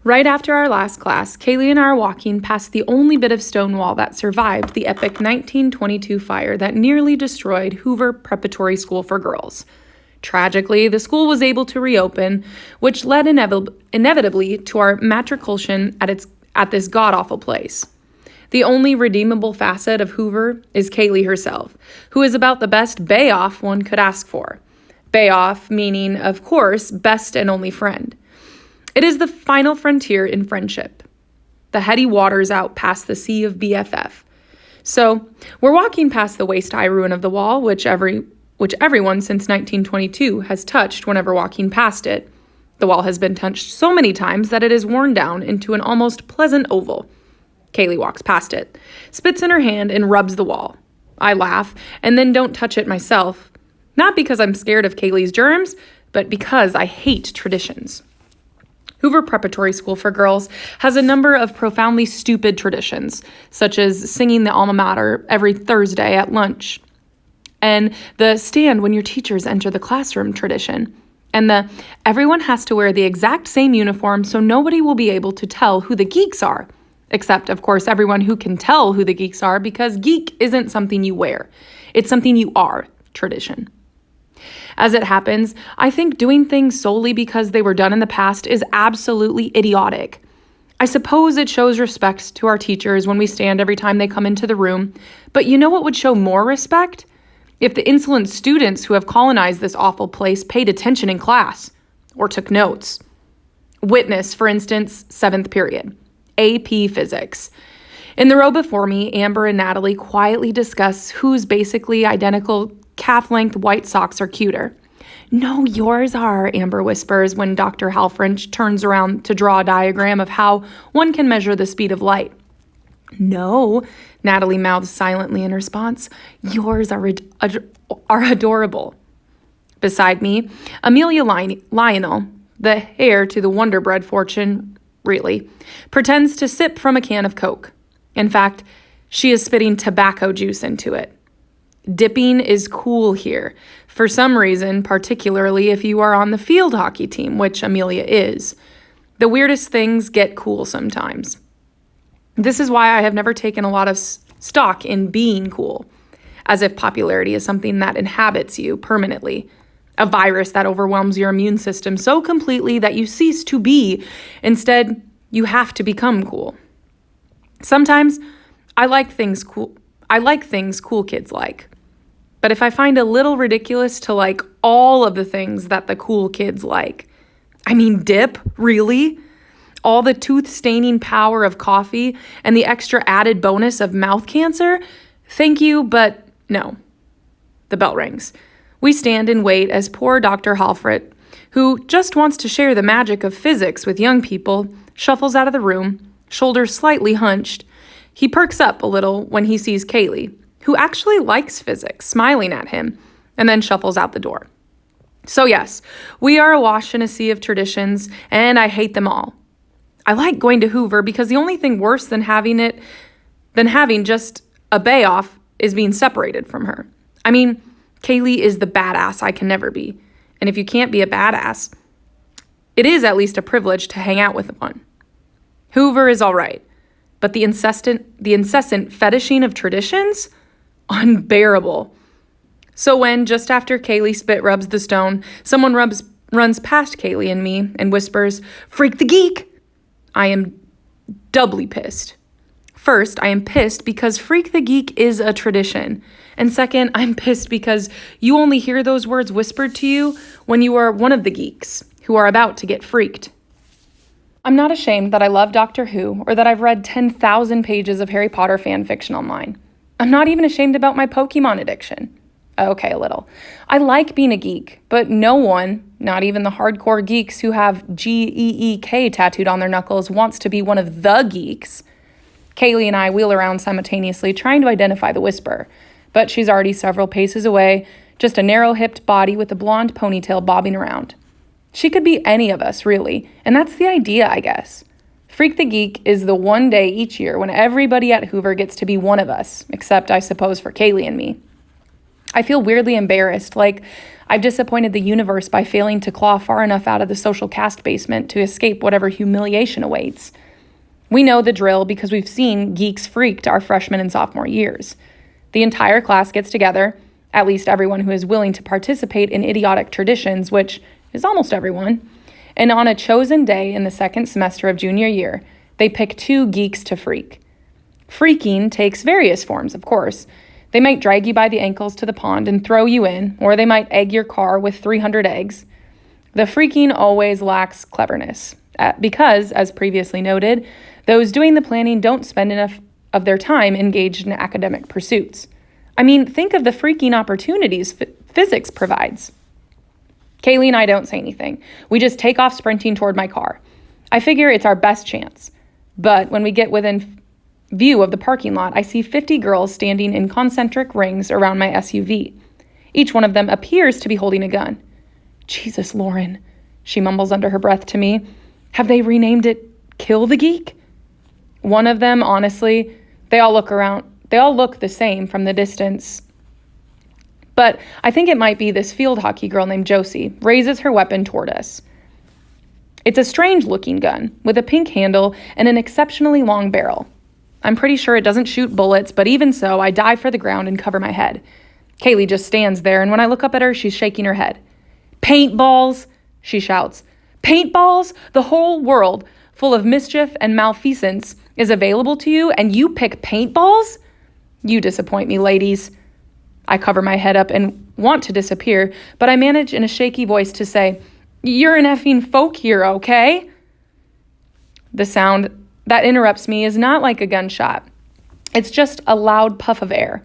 Right after our last class, Kaylee and I are walking past the only bit of stone wall that survived the epic 1922 fire that nearly destroyed Hoover Preparatory School for Girls. Tragically, the school was able to reopen, which led inevitably to our matriculation at this god-awful place. The only redeemable facet of Hoover is Kaylee herself, who is about the best bay-off one could ask for. Bay-off meaning, of course, best and only friend. It is the final frontier in friendship. The heady waters out past the sea of BFF. So, we're walking past the waist-high ruin of the wall, which everyone since 1922 has touched whenever walking past it. The wall has been touched so many times that it is worn down into an almost pleasant oval. Kaylee walks past it, spits in her hand, and rubs the wall. I laugh, and then don't touch it myself. Not because I'm scared of Kaylee's germs, but because I hate traditions. Hoover Preparatory School for Girls has a number of profoundly stupid traditions, such as singing the alma mater every Thursday at lunch, and the stand when your teachers enter the classroom tradition, and the everyone has to wear the exact same uniform so nobody will be able to tell who the geeks are, except, of course, everyone who can tell who the geeks are, because geek isn't something you wear. It's something you are tradition. As it happens, I think doing things solely because they were done in the past is absolutely idiotic. I suppose it shows respect to our teachers when we stand every time they come into the room, but you know what would show more respect? If the insolent students who have colonized this awful place paid attention in class, or took notes. Witness, for instance, 7th period, AP Physics. In the row before me, Amber and Natalie quietly discuss whose basically identical calf-length white socks are cuter. No, yours are, Amber whispers when Dr. Halfrench turns around to draw a diagram of how one can measure the speed of light. No, Natalie mouths silently in response. Yours are adorable. Beside me, Amelia Lionel, the heir to the Wonder Bread fortune, really, pretends to sip from a can of Coke. In fact, she is spitting tobacco juice into it. Dipping is cool here, for some reason, particularly if you are on the field hockey team, which Amelia is. The weirdest things get cool sometimes. This is why I have never taken a lot of stock in being cool, as if popularity is something that inhabits you permanently, a virus that overwhelms your immune system so completely that you cease to be. Instead, you have to become cool. Sometimes I like things cool kids like. But if I find a little ridiculous to like all of the things that the cool kids like, I mean, dip, really? All the tooth-staining power of coffee and the extra added bonus of mouth cancer? Thank you, but no. The bell rings. We stand and wait as poor Dr. Halfret, who just wants to share the magic of physics with young people, shuffles out of the room, shoulders slightly hunched. He perks up a little when he sees Kaylee, who actually likes physics, smiling at him, and then shuffles out the door. So yes, we are awash in a sea of traditions, and I hate them all. I like going to Hoover because the only thing worse than having just a bay-off is being separated from her. I mean, Kaylee is the badass I can never be, and if you can't be a badass, it is at least a privilege to hang out with one. Hoover is all right, but the incessant fetishing of traditions? Unbearable. So when, just after Kaylee spit rubs the stone, someone runs past Kaylee and me and whispers, "Freak the geek!" I am doubly pissed. First, I am pissed because Freak the Geek is a tradition. And second, I'm pissed because you only hear those words whispered to you when you are one of the geeks who are about to get freaked. I'm not ashamed that I love Doctor Who or that I've read 10,000 pages of Harry Potter fan fiction online. I'm not even ashamed about my Pokemon addiction. Okay, a little. I like being a geek, but no one, not even the hardcore geeks who have GEEK tattooed on their knuckles, wants to be one of the geeks. Kaylee and I wheel around simultaneously trying to identify the whisperer, but she's already several paces away, just a narrow-hipped body with a blonde ponytail bobbing around. She could be any of us, really, and that's the idea, I guess. Freak the Geek is the one day each year when everybody at Hoover gets to be one of us, except, I suppose, for Kaylee and me. I feel weirdly embarrassed, like I've disappointed the universe by failing to claw far enough out of the social caste basement to escape whatever humiliation awaits. We know the drill because we've seen Geeks Freaked our freshman and sophomore years. The entire class gets together, at least everyone who is willing to participate in idiotic traditions, which is almost everyone, and on a chosen day in the second semester of junior year, they pick 2 geeks to freak. Freaking takes various forms, of course. They might drag you by the ankles to the pond and throw you in, or they might egg your car with 300 eggs. The freaking always lacks cleverness, because, as previously noted, those doing the planning don't spend enough of their time engaged in academic pursuits. I mean, think of the freaking opportunities physics provides. Kaylee and I don't say anything. We just take off sprinting toward my car. I figure it's our best chance. But when we get within view of the parking lot, I see 50 girls standing in concentric rings around my SUV. Each one of them appears to be holding a gun. Jesus, Lauren, she mumbles under her breath to me. Have they renamed it Kill the Geek? One of them, honestly, they all look the same from the distance. But I think it might be this field hockey girl named Josie, raises her weapon toward us. It's a strange-looking gun with a pink handle and an exceptionally long barrel. I'm pretty sure it doesn't shoot bullets, but even so, I dive for the ground and cover my head. Kaylee just stands there, and when I look up at her, she's shaking her head. Paintballs, she shouts. Paintballs? The whole world, full of mischief and malfeasance, is available to you, and you pick paintballs? You disappoint me, ladies. I cover my head up and want to disappear, but I manage in a shaky voice to say, You're an effing folk hero, okay? The sound that interrupts me is not like a gunshot. It's just a loud puff of air.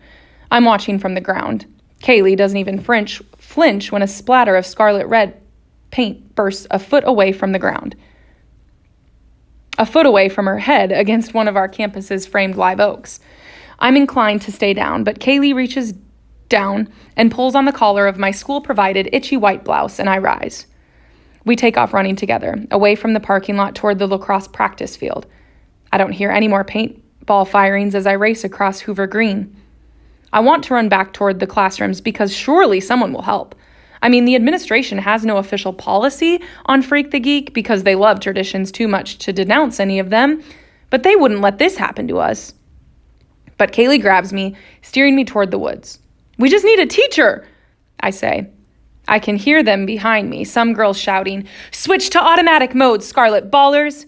I'm watching from the ground. Kaylee doesn't even flinch when a splatter of scarlet red paint bursts a foot away from the ground. A foot away from her head against one of our campus's framed live oaks. I'm inclined to stay down, but Kaylee reaches down and pulls on the collar of my school-provided itchy white blouse, and I rise. We take off running together, away from the parking lot toward the lacrosse practice field. I don't hear any more paintball firings as I race across Hoover Green. I want to run back toward the classrooms because surely someone will help. I mean, the administration has no official policy on Freak the Geek because they love traditions too much to denounce any of them, but they wouldn't let this happen to us. But Kaylee grabs me, steering me toward the woods. We just need a teacher, I say. I can hear them behind me, some girls shouting, Switch to automatic mode, Scarlet Ballers.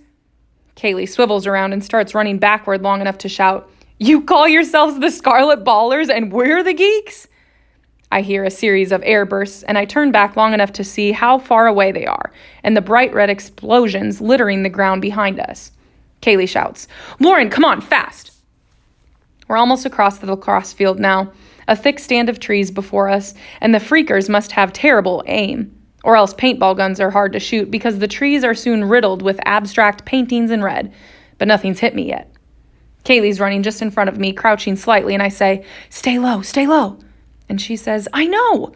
Kaylee swivels around and starts running backward long enough to shout, You call yourselves the Scarlet Ballers and we're the geeks? I hear a series of air bursts and I turn back long enough to see how far away they are and the bright red explosions littering the ground behind us. Kaylee shouts, Lauren, come on, fast. We're almost across the lacrosse field now, a thick stand of trees before us, and the freakers must have terrible aim, or else paintball guns are hard to shoot because the trees are soon riddled with abstract paintings in red, but nothing's hit me yet. Kaylee's running just in front of me, crouching slightly, and I say, Stay low, stay low. And she says, I know.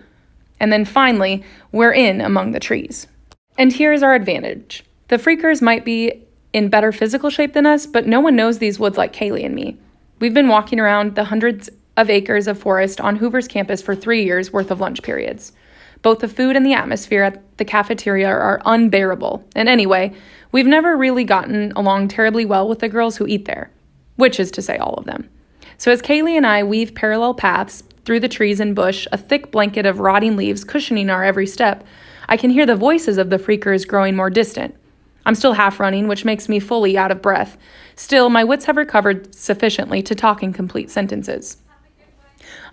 And then finally, we're in among the trees. And here's our advantage. The freakers might be in better physical shape than us, but no one knows these woods like Kaylee and me. We've been walking around the hundreds of acres of forest on Hoover's campus for 3 years worth of lunch periods. Both the food and the atmosphere at the cafeteria are unbearable. And anyway, we've never really gotten along terribly well with the girls who eat there, which is to say all of them. So as Kaylee and I weave parallel paths through the trees and bush, a thick blanket of rotting leaves cushioning our every step, I can hear the voices of the freakers growing more distant. I'm still half running, which makes me fully out of breath. Still, my wits have recovered sufficiently to talk in complete sentences.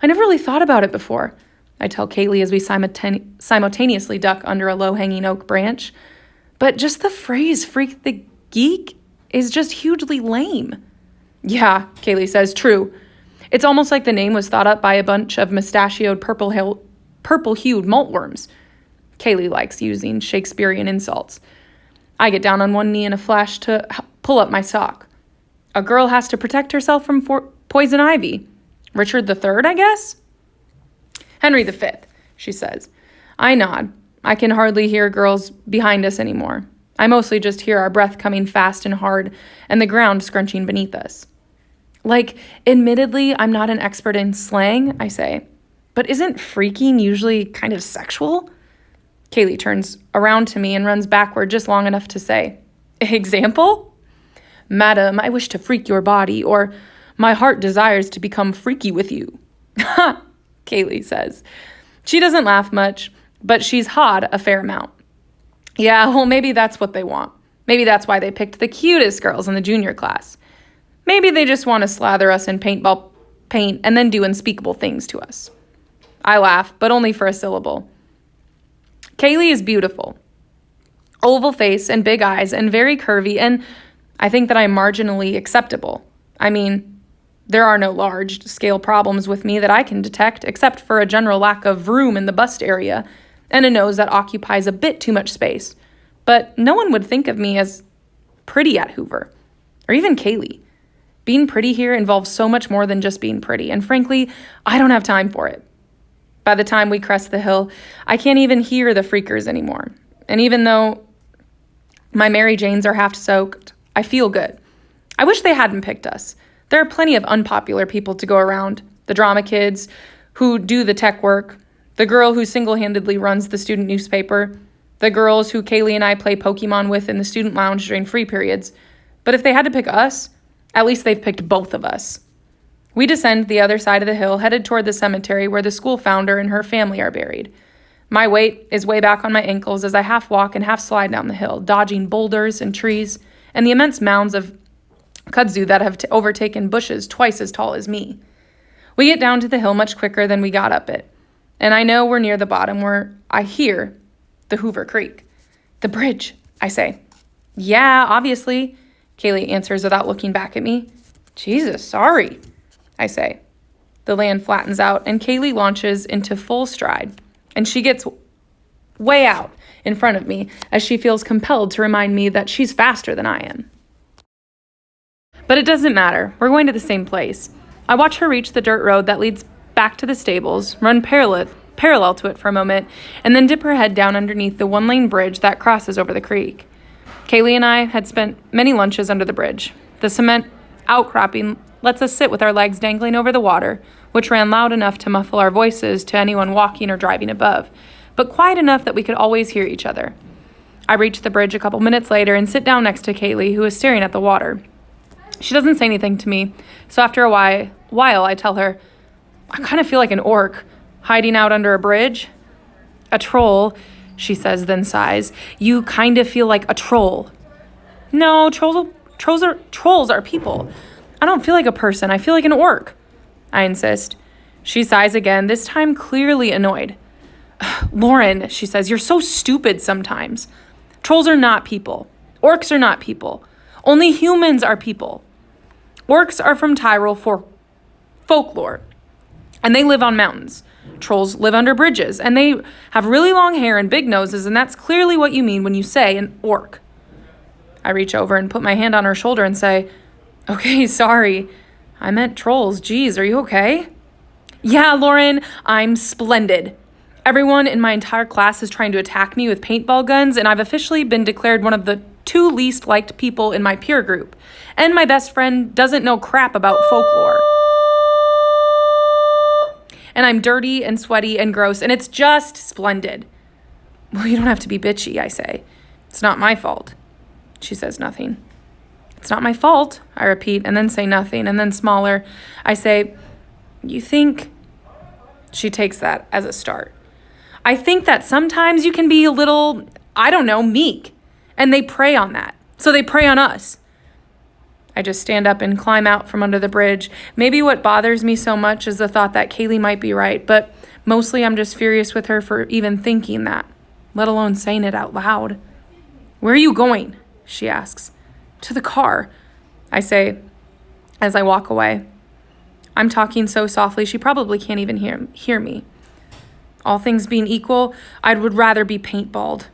I never really thought about it before, I tell Kaylee as we simultaneously duck under a low-hanging oak branch. But just the phrase, freak the geek, is just hugely lame. Yeah, Kaylee says, true. It's almost like the name was thought up by a bunch of mustachioed purple-hued maltworms. Kaylee likes using Shakespearean insults. I get down on one knee in a flash to pull up my sock. A girl has to protect herself from poison ivy. Richard III, I guess? Henry V, she says. I nod. I can hardly hear girls behind us anymore. I mostly just hear our breath coming fast and hard and the ground scrunching beneath us. Like, admittedly, I'm not an expert in slang, I say. But isn't freaking usually kind of sexual? Kaylee turns around to me and runs backward just long enough to say, example? Madam, I wish to freak your body, or my heart desires to become freaky with you. Ha, Kaylee says. She doesn't laugh much, but she's hawed a fair amount. Yeah, well, maybe that's what they want. Maybe that's why they picked the cutest girls in the junior class. Maybe they just want to slather us in paintball paint and then do unspeakable things to us. I laugh, but only for a syllable. Kaylee is beautiful. Oval face and big eyes and very curvy, and I think that I'm marginally acceptable. I mean, there are no large-scale problems with me that I can detect, except for a general lack of room in the bust area and a nose that occupies a bit too much space. But no one would think of me as pretty at Hoover, or even Kaylee. Being pretty here involves so much more than just being pretty, and frankly, I don't have time for it. By the time we crest the hill, I can't even hear the freakers anymore. And even though my Mary Janes are half soaked, I feel good. I wish they hadn't picked us. There are plenty of unpopular people to go around. The drama kids who do the tech work, the girl who single-handedly runs the student newspaper, the girls who Kaylee and I play Pokemon with in the student lounge during free periods. But if they had to pick us, at least they've picked both of us. We descend the other side of the hill, headed toward the cemetery where the school founder and her family are buried. My weight is way back on my ankles as I half walk and half slide down the hill, dodging boulders and trees and the immense mounds of kudzu that have overtaken bushes twice as tall as me. We get down to the hill much quicker than we got up it, and I know we're near the bottom where I hear the Hoover Creek. The bridge, I say. Yeah, obviously, Kaylee answers without looking back at me. Jesus, sorry, I say. The land flattens out, and Kaylee launches into full stride, and she gets way out in front of me as she feels compelled to remind me that she's faster than I am. But it doesn't matter. We're going to the same place. I watch her reach the dirt road that leads back to the stables, run parallel to it for a moment, and then dip her head down underneath the one-lane bridge that crosses over the creek. Kaylee and I had spent many lunches under the bridge. The cement outcropping lets us sit with our legs dangling over the water, which ran loud enough to muffle our voices to anyone walking or driving above, but quiet enough that we could always hear each other. I reach the bridge a couple minutes later and sit down next to Kaylee, who is staring at the water. She doesn't say anything to me, so after a while I tell her, I kind of feel like an orc, hiding out under a bridge. A troll, she says, then sighs. You kind of feel like a troll. No, trolls are people. I don't feel like a person. I feel like an orc, I insist. She sighs again, this time clearly annoyed. Lauren, she says, you're so stupid sometimes. Trolls are not people. Orcs are not people. Only humans are people. Orcs are from Tyrol for folklore, and they live on mountains. Trolls live under bridges, and they have really long hair and big noses, and that's clearly what you mean when you say an orc. I reach over and put my hand on her shoulder and say, okay, sorry. I meant trolls. Geez, are you okay? Yeah, Lauren, I'm splendid. Everyone in my entire class is trying to attack me with paintball guns, and I've officially been declared one of the 2 least liked people in my peer group. And my best friend doesn't know crap about folklore. And I'm dirty and sweaty and gross, and it's just splendid. Well, you don't have to be bitchy, I say. It's not my fault. She says nothing. It's not my fault, I repeat, and then say nothing, and then smaller. I say, you think... She takes that as a start. I think that sometimes you can be a little, I don't know, meek. And they prey on that. So they prey on us. I just stand up and climb out from under the bridge. Maybe what bothers me so much is the thought that Kaylee might be right, but mostly I'm just furious with her for even thinking that, let alone saying it out loud. Where are you going? She asks. To the car, I say as I walk away. I'm talking so softly she probably can't even hear me. All things being equal, I would rather be paintballed.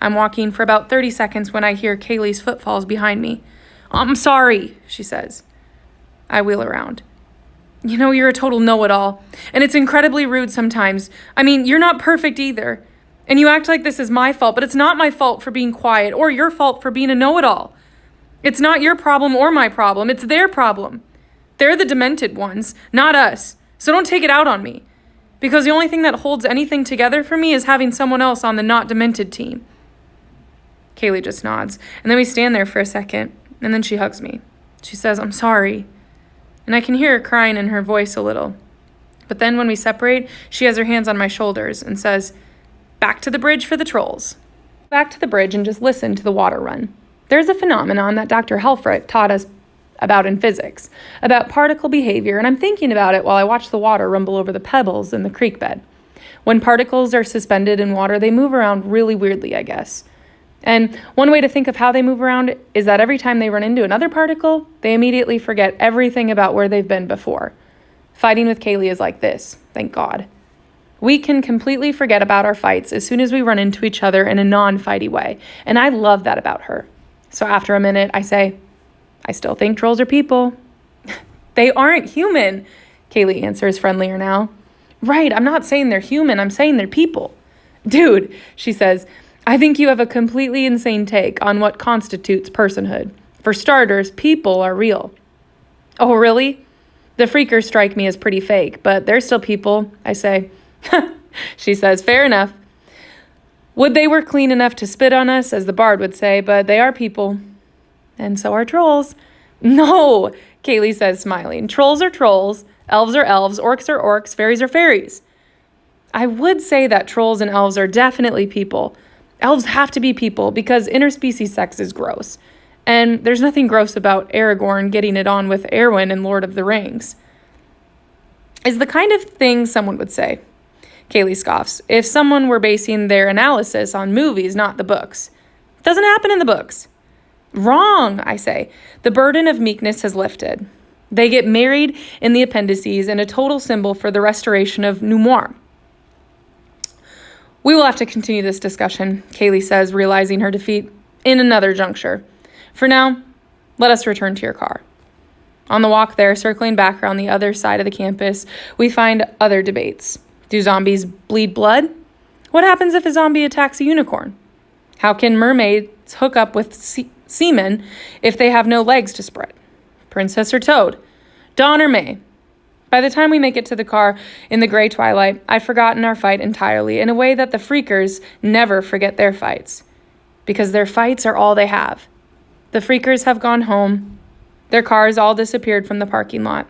I'm walking for about 30 seconds when I hear Kaylee's footfalls behind me. I'm sorry, she says. I wheel around. You know, you're a total know-it-all, and it's incredibly rude sometimes. I mean, you're not perfect either. And you act like this is my fault, but it's not my fault for being quiet or your fault for being a know-it-all. It's not your problem or my problem. It's their problem. They're the demented ones, not us. So don't take it out on me. because the only thing that holds anything together for me is having someone else on the not demented team. Kaylee just nods, and then we stand there for a second, and then she hugs me. She says, "I'm sorry." And I can hear her crying in her voice a little. But then when we separate, she has her hands on my shoulders and says, "Back to the bridge for the trolls." Back to the bridge and just listen to the water run. There's a phenomenon that Dr. Helfrich taught us about in physics, about particle behavior, and I'm thinking about it while I watch the water rumble over the pebbles in the creek bed. When particles are suspended in water, they move around really weirdly, I guess. And one way to think of how they move around is that every time they run into another particle, they immediately forget everything about where they've been before. Fighting with Kaylee is like this, thank God. We can completely forget about our fights as soon as we run into each other in a non-fighty way, and I love that about her. So after a minute, I say, "I still think trolls are people." "They aren't human," Kaylee answers friendlier now. "Right, I'm not saying they're human, I'm saying they're people." "Dude," she says, "I think you have a completely insane take on what constitutes personhood. For starters, people are real." "Oh, really?" "The freakers strike me as pretty fake, but they're still people," I say. She says, "Fair enough. Would they were clean enough to spit on us, as the bard would say, but they are people. And so are trolls." "No," Kaylee says, smiling. "Trolls are trolls, elves are elves, orcs are orcs, fairies are fairies." I would say that trolls and elves are definitely people. Elves have to be people because interspecies sex is gross. And there's nothing gross about Aragorn getting it on with Arwen in Lord of the Rings. Is the kind of thing someone would say. Kaylee scoffs. If someone were basing their analysis on movies, not the books. It doesn't happen in the books. Wrong, I say. The burden of meekness has lifted. They get married in the appendices and a total symbol for the restoration of Numoir. "We will have to continue this discussion," Kaylee says, realizing her defeat, "in another juncture. For now, let us return to your car." On the walk there, circling back around the other side of the campus, we find other debates. Do zombies bleed blood? What happens if a zombie attacks a unicorn? How can mermaids hook up with seamen if they have no legs to spread? Princess or Toad? Dawn or May? By the time we make it to the car in the gray twilight, I've forgotten our fight entirely in a way that the freakers never forget their fights. Because their fights are all they have. The freakers have gone home. Their cars all disappeared from the parking lot.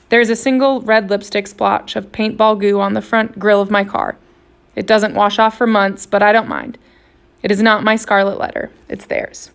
There's a single red lipstick splotch of paintball goo on the front grille of my car. It doesn't wash off for months, but I don't mind. It is not my scarlet letter. It's theirs.